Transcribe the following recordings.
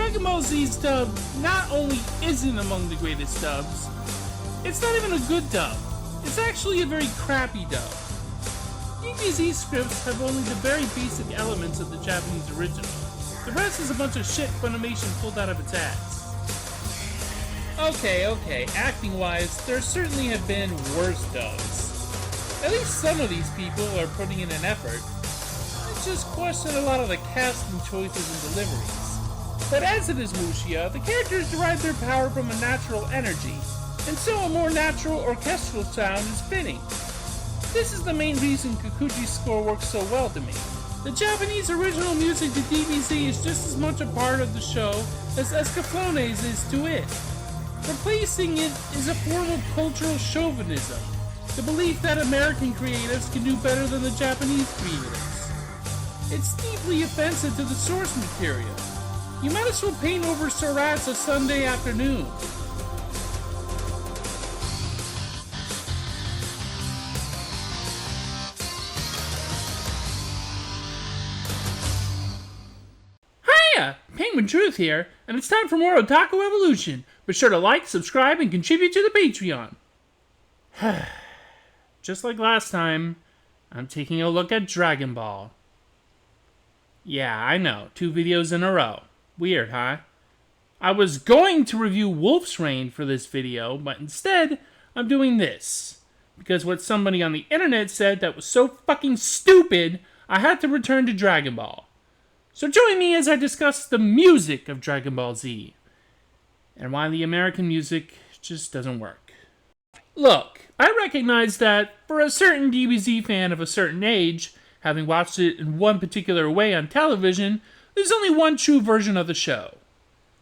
Dragon Ball Z's dub not only isn't among the greatest dubs, it's not even a good dub. It's actually a very crappy dub. DBZ scripts have only the very basic elements of the Japanese original. The rest is a bunch of shit Funimation pulled out of its ass. Okay, acting-wise, there certainly have been worse dubs. At least some of these people are putting in an effort. I just question a lot of the casting choices and deliveries. But as it is wuxia, the characters derive their power from a natural energy, and so a more natural orchestral sound is fitting. This is the main reason Kikuchi's score works so well to me. The Japanese original music to DBZ is just as much a part of the show as Escaflowne's is to it. Replacing it is a form of cultural chauvinism, the belief that American creatives can do better than the Japanese creatives. It's deeply offensive to the source material. You might as well paint over Surats a Sunday afternoon. Penguin Truth here, and it's time for more Otaku Evolution. Be sure to like, subscribe, and contribute to the Patreon. Just like last time, I'm taking a look at Dragon Ball. Yeah, I know, 2 videos in a row. Weird, huh? I was going to review Wolf's Rain for this video, but instead, I'm doing this. Because what somebody on the internet said that was so fucking stupid, I had to return to Dragon Ball. So join me as I discuss the music of Dragon Ball Z, and why the American music just doesn't work. Look, I recognize that for a certain DBZ fan of a certain age, having watched it in one particular way on television, there's only one true version of the show.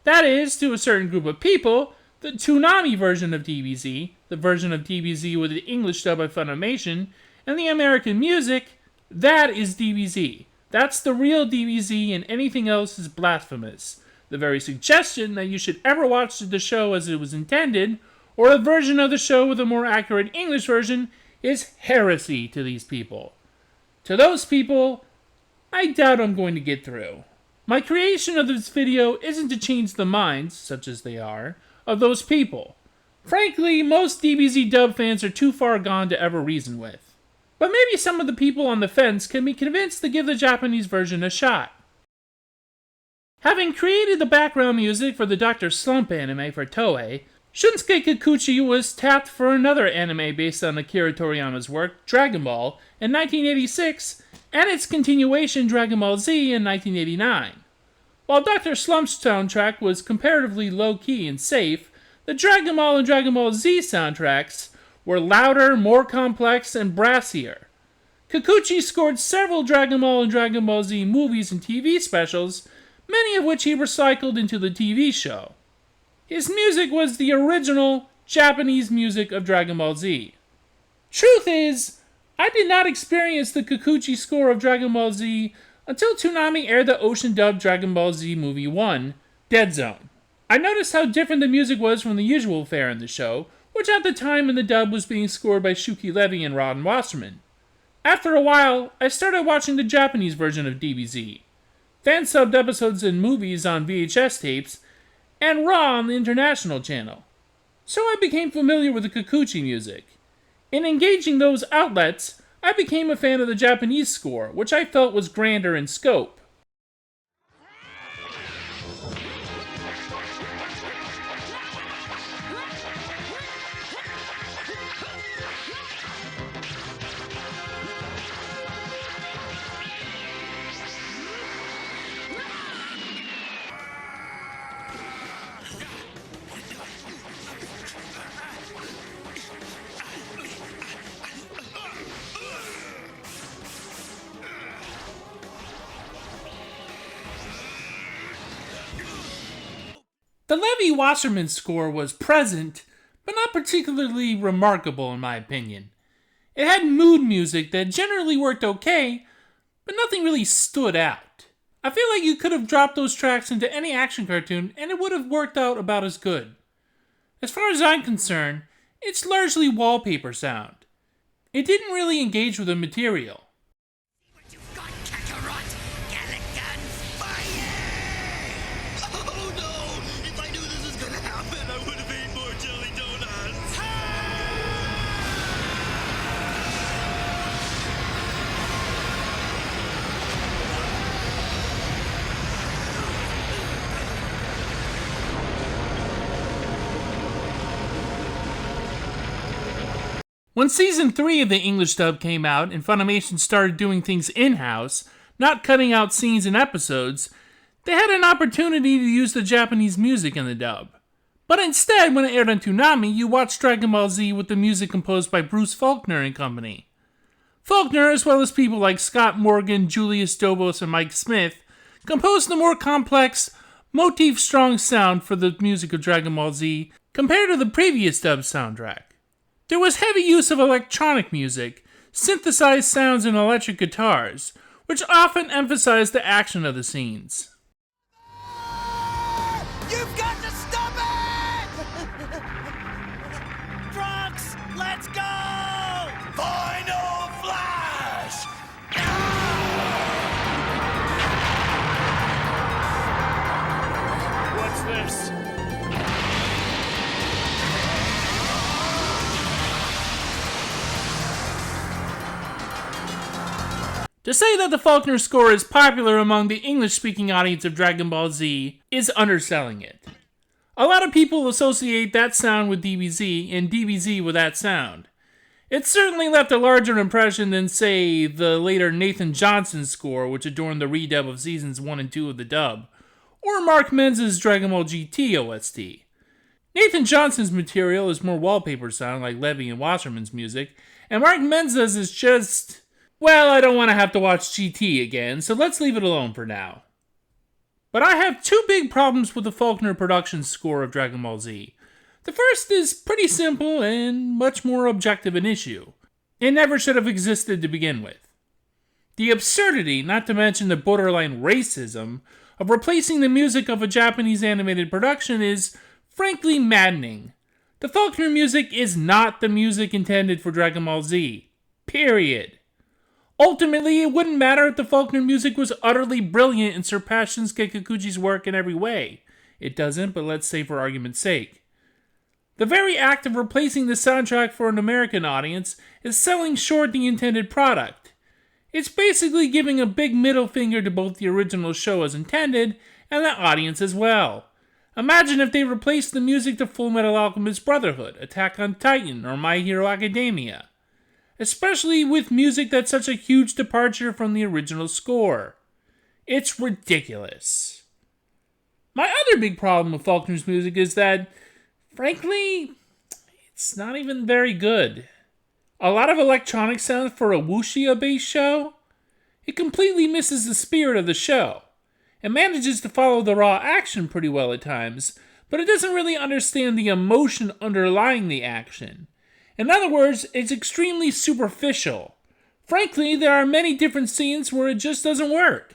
That is, to a certain group of people, the Toonami version of DBZ, the version of DBZ with the English dub by Funimation, and the American music, that is DBZ. That's the real DBZ, and anything else is blasphemous. The very suggestion that you should ever watch the show as it was intended, or a version of the show with a more accurate English version, is heresy to these people. To those people, I doubt I'm going to get through. My creation of this video isn't to change the minds, such as they are, of those people. Frankly, most DBZ dub fans are too far gone to ever reason with. But maybe some of the people on the fence can be convinced to give the Japanese version a shot. Having created the background music for the Dr. Slump anime for Toei, Shunsuke Kikuchi was tapped for another anime based on Akira Toriyama's work, Dragon Ball, in 1986, and its continuation Dragon Ball Z in 1989. While Dr. Slump's soundtrack was comparatively low-key and safe, the Dragon Ball and Dragon Ball Z soundtracks were louder, more complex, and brassier. Kikuchi scored several Dragon Ball and Dragon Ball Z movies and TV specials, many of which he recycled into the TV show. His music was the original Japanese music of Dragon Ball Z. Truth is, I did not experience the Kikuchi score of Dragon Ball Z until Toonami aired the ocean-dubbed Dragon Ball Z Movie 1, Dead Zone. I noticed how different the music was from the usual fare in the show, which at the time in the dub was being scored by Shuki Levy and Ron Wasserman. After a while, I started watching the Japanese version of DBZ, fan-subbed episodes and movies on VHS tapes, and Raw on the International channel. So I became familiar with the Kikuchi music. In engaging those outlets, I became a fan of the Japanese score, which I felt was grander in scope. The Levy-Wasserman score was present, but not particularly remarkable in my opinion. It had mood music that generally worked okay, but nothing really stood out. I feel like you could have dropped those tracks into any action cartoon and it would have worked out about as good. As far as I'm concerned, it's largely wallpaper sound. It didn't really engage with the material. What you got, Kakarot? Galagan fire! Oh When Season 3 of the English dub came out and Funimation started doing things in-house, not cutting out scenes and episodes, they had an opportunity to use the Japanese music in the dub. But instead, when it aired on Toonami, you watched Dragon Ball Z with the music composed by Bruce Faulconer and company. Faulconer, as well as people like Scott Morgan, Julius Dobos, and Mike Smith, composed the more complex, motif-strong sound for the music of Dragon Ball Z compared to the previous dub soundtrack. There was heavy use of electronic music, synthesized sounds, and electric guitars, which often emphasized the action of the scenes. You've got to stop it! Trunks, let's go! Final flash! What's this? To say that the Faulconer score is popular among the English-speaking audience of Dragon Ball Z is underselling it. A lot of people associate that sound with DBZ and DBZ with that sound. It certainly left a larger impression than, say, the later Nathan Johnson score, which adorned the redub of Seasons 1 and 2 of the dub, or Mark Menzies' Dragon Ball GT OST. Nathan Johnson's material is more wallpaper sound like Levy and Wasserman's music, and Mark Menzies is just... well, I don't want to have to watch GT again, so let's leave it alone for now. But I have two big problems with the Faulconer Productions score of Dragon Ball Z. The first is pretty simple and much more objective an issue. It never should have existed to begin with. The absurdity, not to mention the borderline racism, of replacing the music of a Japanese animated production is, frankly, maddening. The Faulconer music is not the music intended for Dragon Ball Z. Period. Ultimately, it wouldn't matter if the Faulconer music was utterly brilliant and surpassed Shunsuke Kikuchi's work in every way. It doesn't, but let's say for argument's sake. The very act of replacing the soundtrack for an American audience is selling short the intended product. It's basically giving a big middle finger to both the original show as intended and the audience as well. Imagine if they replaced the music to Full Metal Alchemist Brotherhood, Attack on Titan, or My Hero Academia. Especially with music that's such a huge departure from the original score. It's ridiculous. My other big problem with Faulconer's music is that, frankly, it's not even very good. A lot of electronic sounds for a wuxia-based show? It completely misses the spirit of the show. It manages to follow the raw action pretty well at times, but it doesn't really understand the emotion underlying the action. In other words, it's extremely superficial. Frankly, there are many different scenes where it just doesn't work.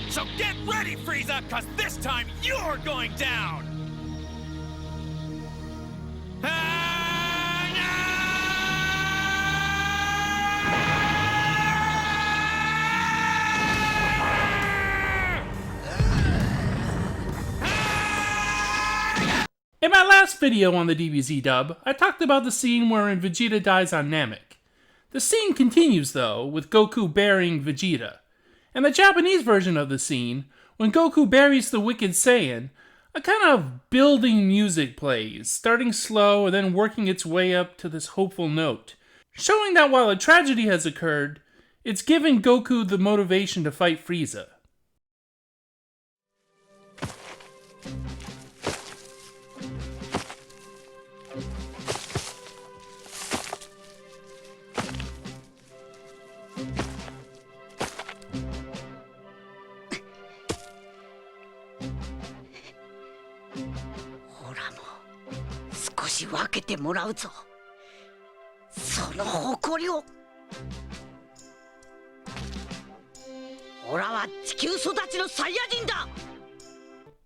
So get ready, Frieza, because this time you're going down! In my last video on the DBZ dub, I talked about the scene wherein Vegeta dies on Namek. The scene continues though, with Goku burying Vegeta. In the Japanese version of the scene, when Goku buries the Wicked Saiyan, a kind of building music plays, starting slow and then working its way up to this hopeful note, showing that while a tragedy has occurred, it's given Goku the motivation to fight Frieza.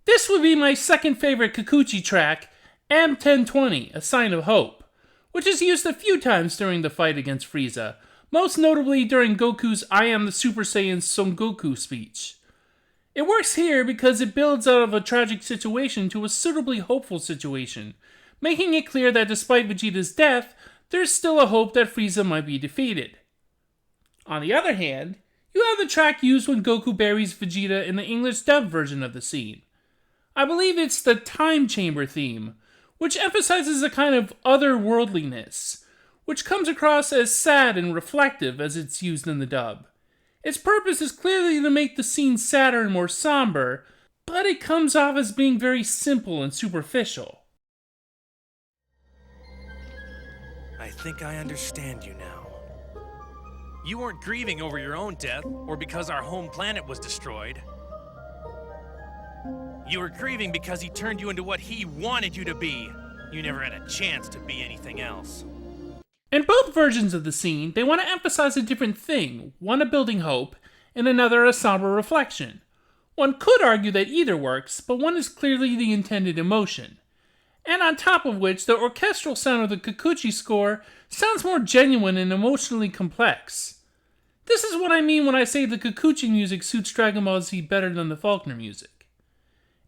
This would be my second favorite Kikuchi track, M1020, A Sign of Hope, which is used a few times during the fight against Frieza, most notably during Goku's I Am the Super Saiyan Son Goku speech. It works here because it builds out of a tragic situation to a suitably hopeful situation, making it clear that despite Vegeta's death, there's still a hope that Frieza might be defeated. On the other hand, you have the track used when Goku buries Vegeta in the English dub version of the scene. I believe it's the Time Chamber theme, which emphasizes a kind of otherworldliness, which comes across as sad and reflective as it's used in the dub. Its purpose is clearly to make the scene sadder and more somber, but it comes off as being very simple and superficial. I think I understand you now. You weren't grieving over your own death, or because our home planet was destroyed. You were grieving because he turned you into what he wanted you to be. You never had a chance to be anything else. In both versions of the scene, they want to emphasize a different thing, one a building hope, and another a somber reflection. One could argue that either works, but one is clearly the intended emotion. And on top of which, the orchestral sound of the Kikuchi score sounds more genuine and emotionally complex. This is what I mean when I say the Kikuchi music suits Dragon Ball Z better than the Faulconer music.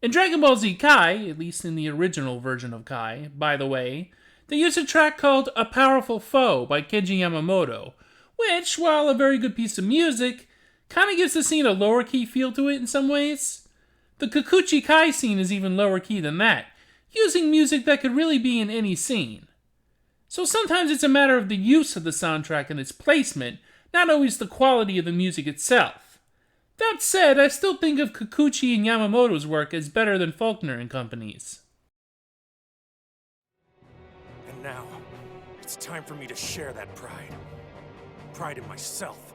In Dragon Ball Z Kai, at least in the original version of Kai, by the way, they use a track called A Powerful Foe by Kenji Yamamoto, which, while a very good piece of music, kind of gives the scene a lower key feel to it in some ways. The Kikuchi Kai scene is even lower key than that, using music that could really be in any scene. So sometimes it's a matter of the use of the soundtrack and its placement, not always the quality of the music itself. That said, I still think of Kikuchi and Yamamoto's work as better than Faulconer and Company's. And now, it's time for me to share that pride. Pride in myself.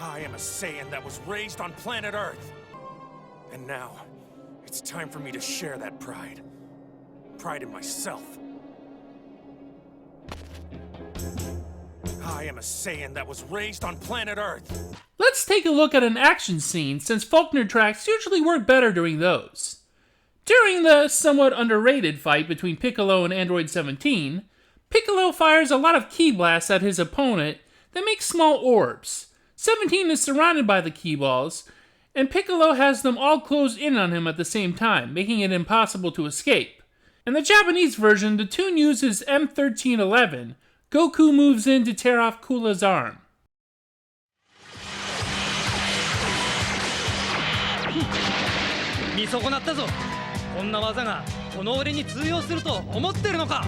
I am a Saiyan that was raised on planet Earth. And now, it's time for me to share that pride. Pride in myself. I am a Saiyan that was raised on planet Earth. Let's take a look at an action scene, since Faulconer tracks usually work better during those. During the somewhat underrated fight between Piccolo and Android 17, Piccolo fires a lot of ki blasts at his opponent that make small orbs. 17 is surrounded by the ki balls, and Piccolo has them all close in on him at the same time, making it impossible to escape. In the Japanese version, the tune uses M1311. Goku moves in to tear off Cooler's arm. 見損なったぞ。こんな技がこの俺に通用すると思ってるのか。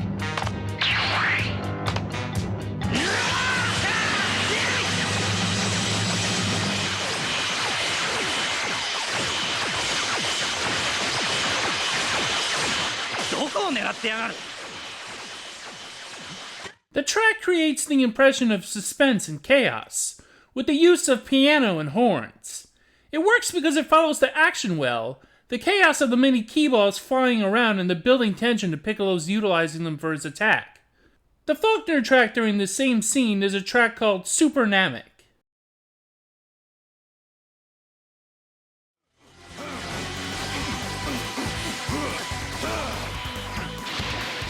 どこを狙ってやがる。 The track creates the impression of suspense and chaos, with the use of piano and horns. It works because it follows the action well, the chaos of the many ki balls flying around and the building tension to Piccolo's utilizing them for his attack. The Faulconer track during the same scene is a track called Super Namek.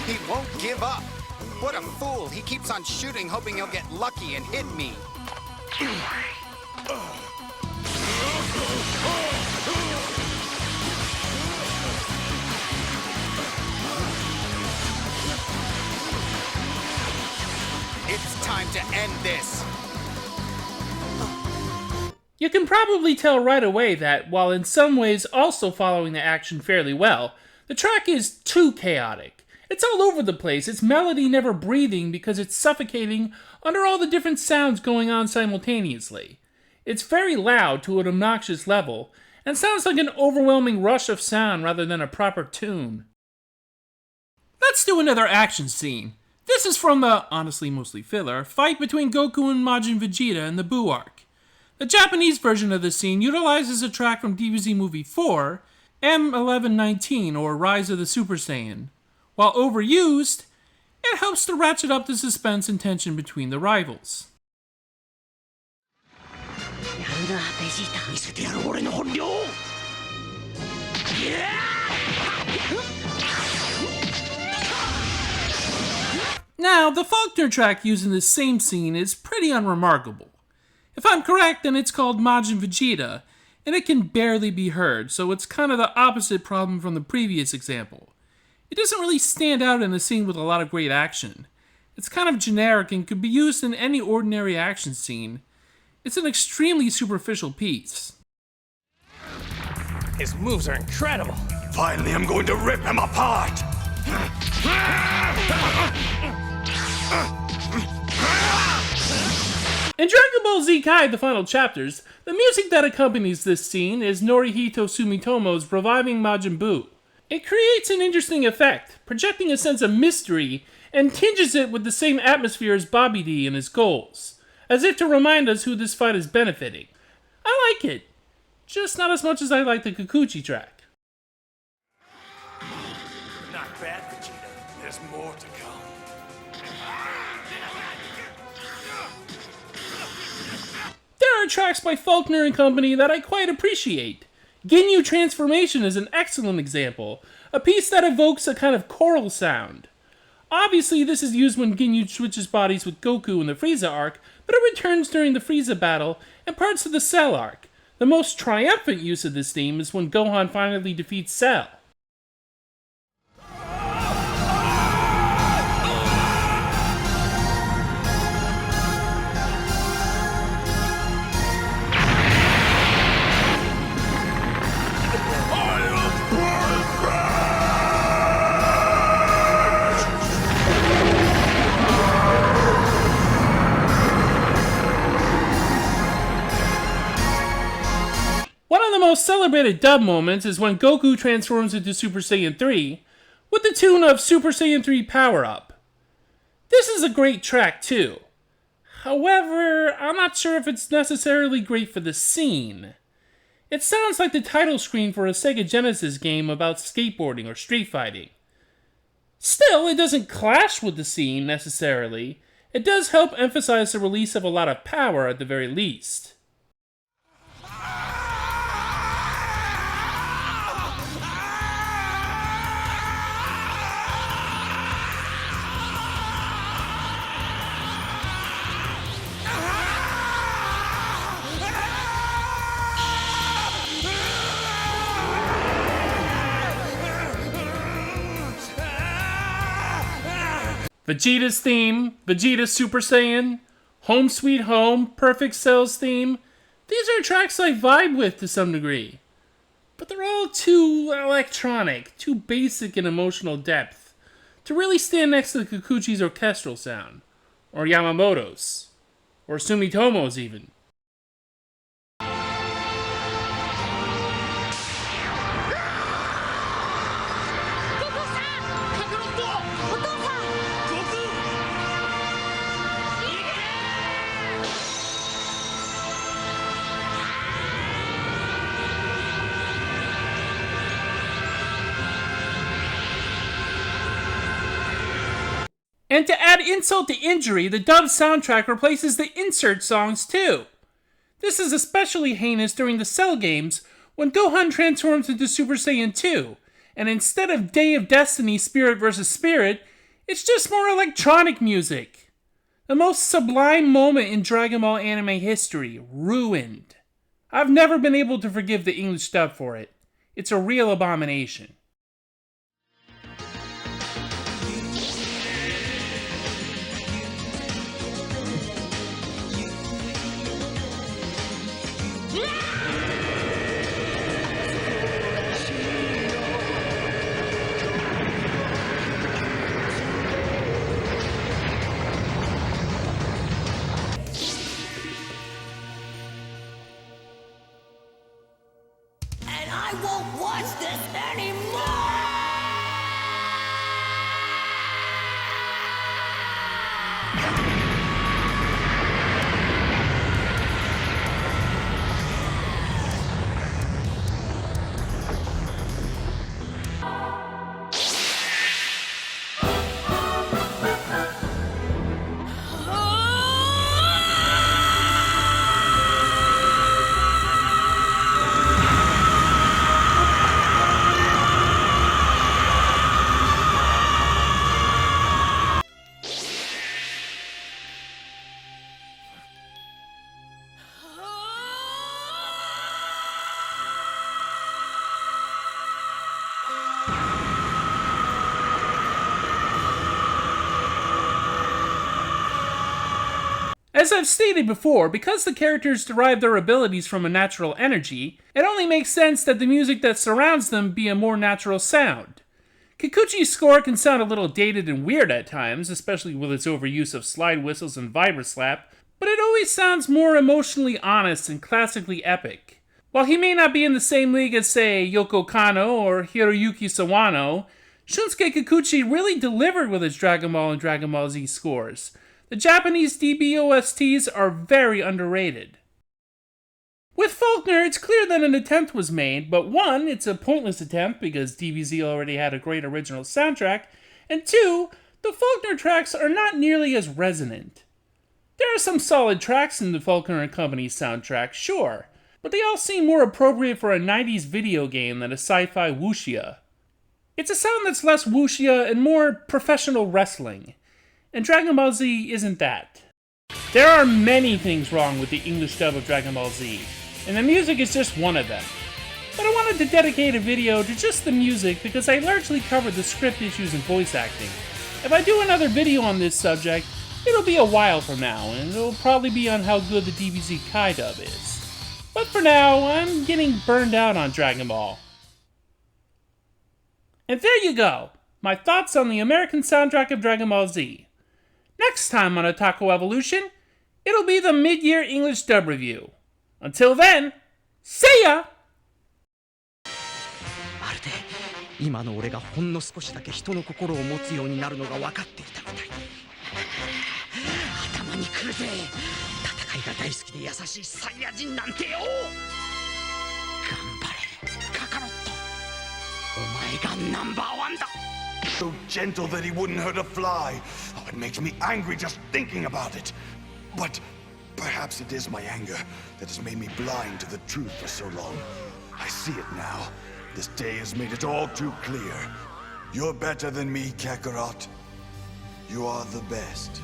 He won't give up. What a fool. He keeps on shooting, hoping he'll get lucky and hit me. It's time to end this. You can probably tell right away that, while in some ways also following the action fairly well, the track is too chaotic. It's all over the place, its melody never breathing because it's suffocating under all the different sounds going on simultaneously. It's very loud to an obnoxious level, and sounds like an overwhelming rush of sound rather than a proper tune. Let's do another action scene. This is from the, honestly mostly filler, fight between Goku and Majin Vegeta in the Buu arc. The Japanese version of the scene utilizes a track from DBZ Movie 4, M1119 or Rise of the Super Saiyan. While overused, it helps to ratchet up the suspense and tension between the rivals. Now, the Faulconer track used in this same scene is pretty unremarkable. If I'm correct, then it's called Majin Vegeta, and it can barely be heard, so it's kind of the opposite problem from the previous example. It doesn't really stand out in a scene with a lot of great action. It's kind of generic and could be used in any ordinary action scene. It's an extremely superficial piece. His moves are incredible. Finally, I'm going to rip him apart! In Dragon Ball Z Kai, the final chapters, the music that accompanies this scene is Norihito Sumitomo's Reviving Majin Buu. It creates an interesting effect, projecting a sense of mystery, and tinges it with the same atmosphere as Bobby D and his goals, as if to remind us who this fight is benefiting. I like it, just not as much as I like the Kikuchi track. Not bad, Vegeta. There's more to come. There are tracks by Faulconer and Company that I quite appreciate. Ginyu Transformation is an excellent example, a piece that evokes a kind of choral sound. Obviously, this is used when Ginyu switches bodies with Goku in the Frieza arc, but it returns during the Frieza battle and parts of the Cell arc. The most triumphant use of this theme is when Gohan finally defeats Cell. One of the most celebrated dub moments is when Goku transforms into Super Saiyan 3 with the tune of Super Saiyan 3 Power Up. This is a great track too. However, I'm not sure if it's necessarily great for the scene. It sounds like the title screen for a Sega Genesis game about skateboarding or street fighting. Still, it doesn't clash with the scene necessarily. It does help emphasize the release of a lot of power at the very least. Vegeta's theme, Vegeta Super Saiyan, Home Sweet Home, Perfect Cell's theme, these are tracks I vibe with to some degree. But they're all too electronic, too basic in emotional depth, to really stand next to the Kikuchi's orchestral sound, or Yamamoto's, or Sumitomo's even. And to add insult to injury, the dub soundtrack replaces the insert songs too. This is especially heinous during the Cell games when Gohan transforms into Super Saiyan 2, and instead of Day of Destiny Spirit vs. Spirit, it's just more electronic music. The most sublime moment in Dragon Ball anime history, ruined. I've never been able to forgive the English dub for it. It's a real abomination. I won't watch this anymore! As I've stated before, because the characters derive their abilities from a natural energy, it only makes sense that the music that surrounds them be a more natural sound. Kikuchi's score can sound a little dated and weird at times, especially with its overuse of slide whistles and vibroslap, but it always sounds more emotionally honest and classically epic. While he may not be in the same league as, say, Yoko Kanno or Hiroyuki Sawano, Shunsuke Kikuchi really delivered with his Dragon Ball and Dragon Ball Z scores. The Japanese DBOSTs are very underrated. With Faulconer, it's clear that an attempt was made, but one, it's a pointless attempt because DBZ already had a great original soundtrack, and two, the Faulconer tracks are not nearly as resonant. There are some solid tracks in the Faulconer & Company's soundtrack, sure, but they all seem more appropriate for a 90s video game than a sci-fi wuxia. It's a sound that's less wuxia and more professional wrestling. And Dragon Ball Z isn't that. There are many things wrong with the English dub of Dragon Ball Z, and the music is just one of them. But I wanted to dedicate a video to just the music because I largely covered the script issues and voice acting. If I do another video on this subject, it'll be a while from now, and it'll probably be on how good the DBZ Kai dub is. But for now, I'm getting burned out on Dragon Ball. And there you go, my thoughts on the American soundtrack of Dragon Ball Z. Next time on Otaku Evolution, it'll be the mid-year English dub review. Until then, see ya! まるで今の俺がほんの少しだけ人の心を持つようになるのが分かっていたみたい。頭にくるぜ。戦いが大好きで優しいサイヤ人なんてよ。頑張れ、カカロット。お前がナンバーワンだ。 So gentle that he wouldn't hurt a fly. Oh, it makes me angry just thinking about it. But perhaps it is my anger that has made me blind to the truth for so long. I see it now. This day has made it all too clear. You're better than me, Kakarot. You are the best.